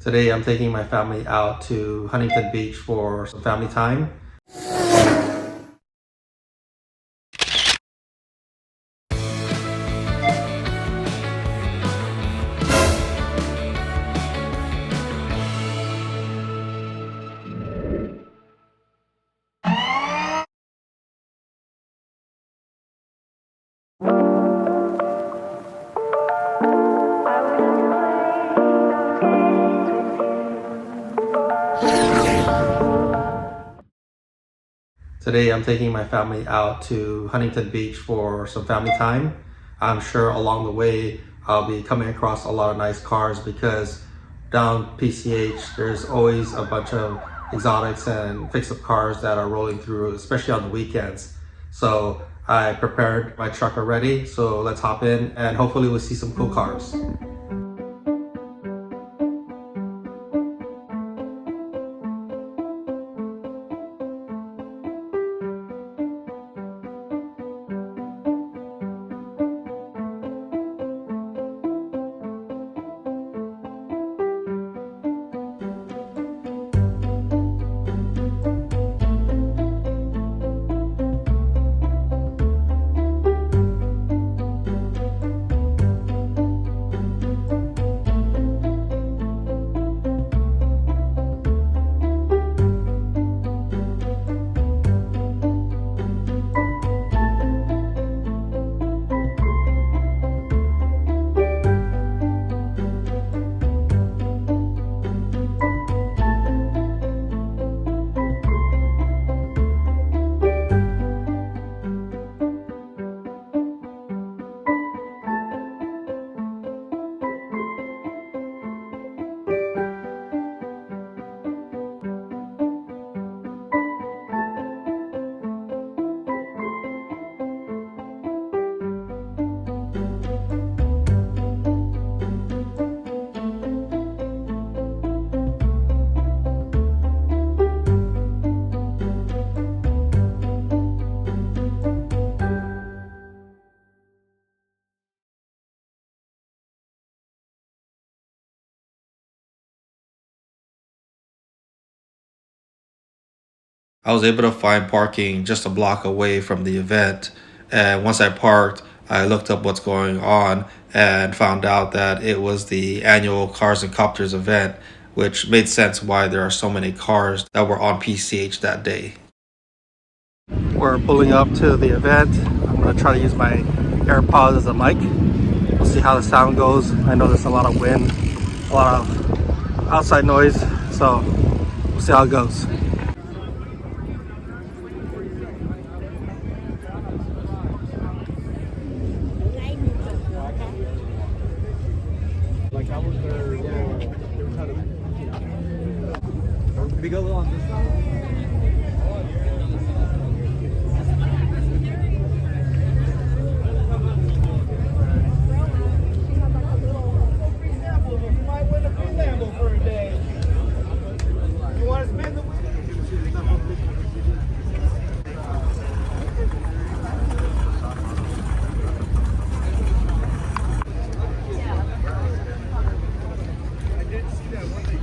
Today I'm taking my family out to Huntington Beach for some family time. Today I'm taking my family out to Huntington Beach for some family time. I'm sure along the way I'll be coming across a lot of nice cars because down PCH there's always a bunch of exotics and fix-up cars that are rolling through, especially on the weekends. So I prepared my truck already, so let's hop in and hopefully we'll see some cool cars. I was able to find parking just a block away from the event. And once I parked, I looked up what's going on and found out that it was the annual Cars N Copters event, which made sense why there are so many cars that were on PCH that day. We're pulling up to the event. I'm going to try to use my AirPods as a mic. We'll see how the sound goes. I know there's a lot of wind, a lot of outside noise, so we'll see how it goes. We go on this side. You might win a free Lambo for a day. You want to spin the wheel? I did see that one day.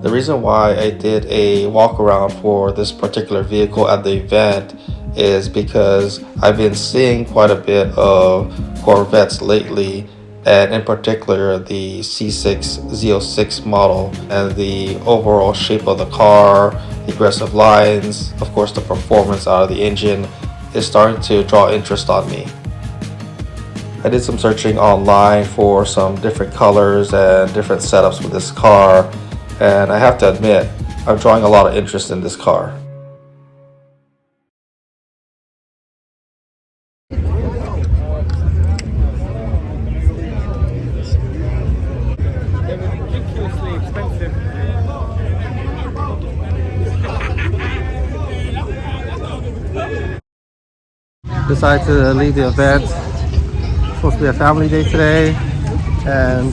The reason why I did a walk around for this particular vehicle at the event is because I've been seeing quite a bit of Corvettes lately, and in particular the C6 Z06 model, and the overall shape of the car, the aggressive lines, of course the performance out of the engine is starting to draw interest on me. I did some searching online for some different colors and different setups with this car, and I have to admit, I'm drawing a lot of interest in this car. Ridiculously expensive. Decided to leave the event. It's supposed to be a family day today, and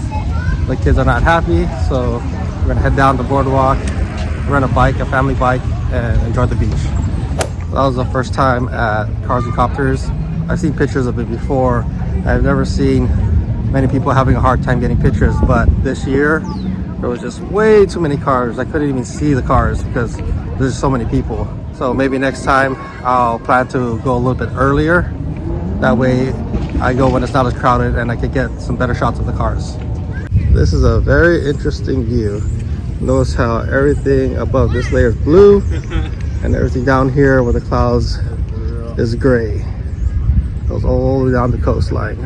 the kids are not happy, so we're gonna head down the boardwalk, rent a bike, a family bike, and enjoy the beach. That was the first time at Cars N Copters. I've seen pictures of it before. I've never seen many people having a hard time getting pictures, but this year there was just way too many cars. I couldn't even see the cars because there's so many people. So maybe next time I'll plan to go a little bit earlier. That way I go when it's not as crowded and I can get some better shots of the cars. This is a very interesting view. Notice how everything above this layer is blue and everything down here where the clouds is gray. Goes all the way down the coastline.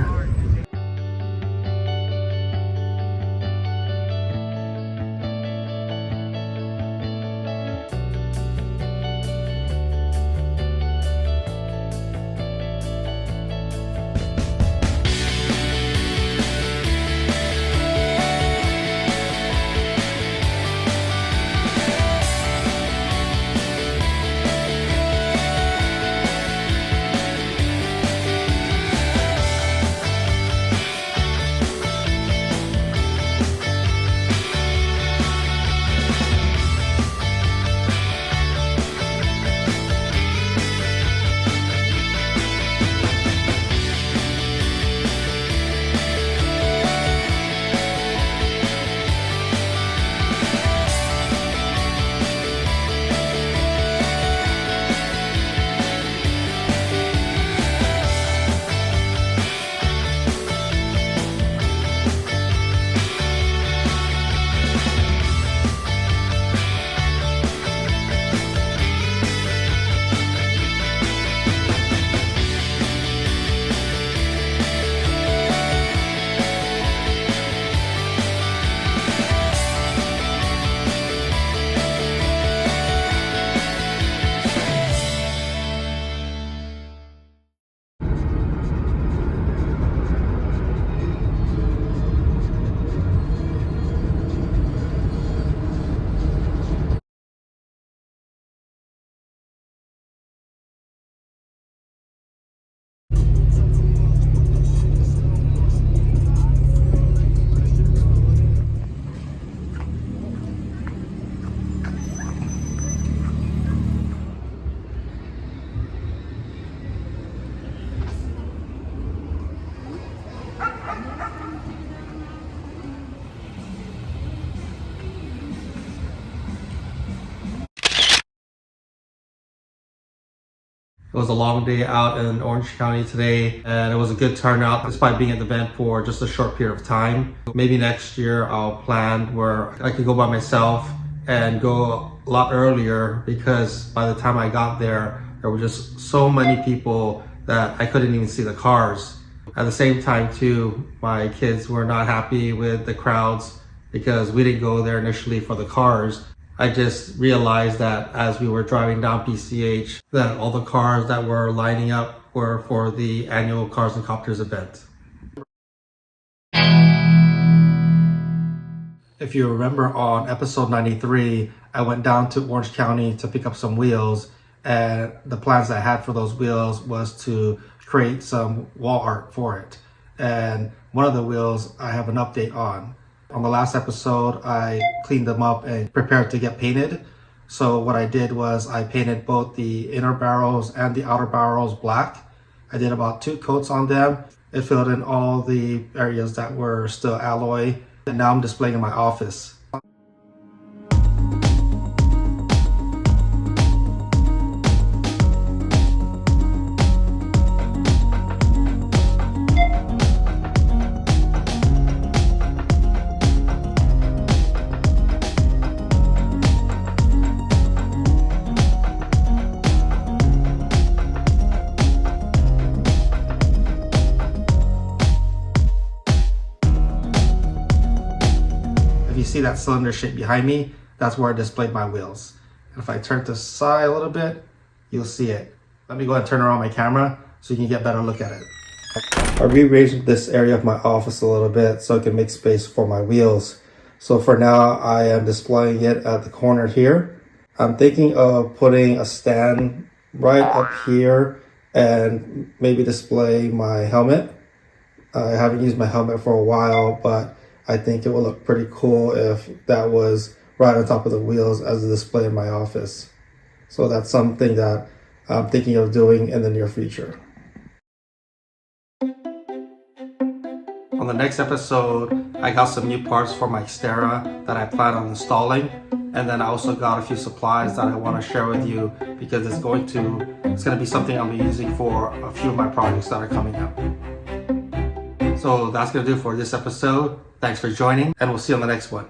It was a long day out in Orange County today, and it was a good turnout despite being at the event for just a short period of time. Maybe next year I'll plan where I could go by myself and go a lot earlier, because by the time I got there were just so many people that I couldn't even see the cars. At the same time too, my kids were not happy with the crowds because we didn't go there initially for the cars. I just realized that as we were driving down PCH that all the cars that were lining up were for the annual Cars N Copters event. If you remember on episode 93, I went down to Orange County to pick up some wheels, and the plans I had for those wheels was to create some wall art for it. And one of the wheels I have an update on. On the last episode, I cleaned them up and prepared to get painted. So what I did was I painted both the inner barrels and the outer barrels black. I did about 2 coats on them. It filled in all the areas that were still alloy. And now I'm displaying in my office. see that cylinder shape behind me, that's where I displayed my wheels. And if I turn to the side a little bit, you'll see it. Let me go ahead and turn around my camera so you can get a better look at it. I rearranged this area of my office a little bit so I can make space for my wheels. So for now, I am displaying it at the corner here. I'm thinking of putting a stand right up here and maybe display my helmet. I haven't used my helmet for a while, but I think it will look pretty cool if that was right on top of the wheels as a display in my office. So that's something that I'm thinking of doing in the near future. On the next episode, I got some new parts for my Xterra that I plan on installing. And then I also got a few supplies that I want to share with you because it's going to be something I'll be using for a few of my projects that are coming up. So that's going to do it for this episode. Thanks for joining, and we'll see you on the next one.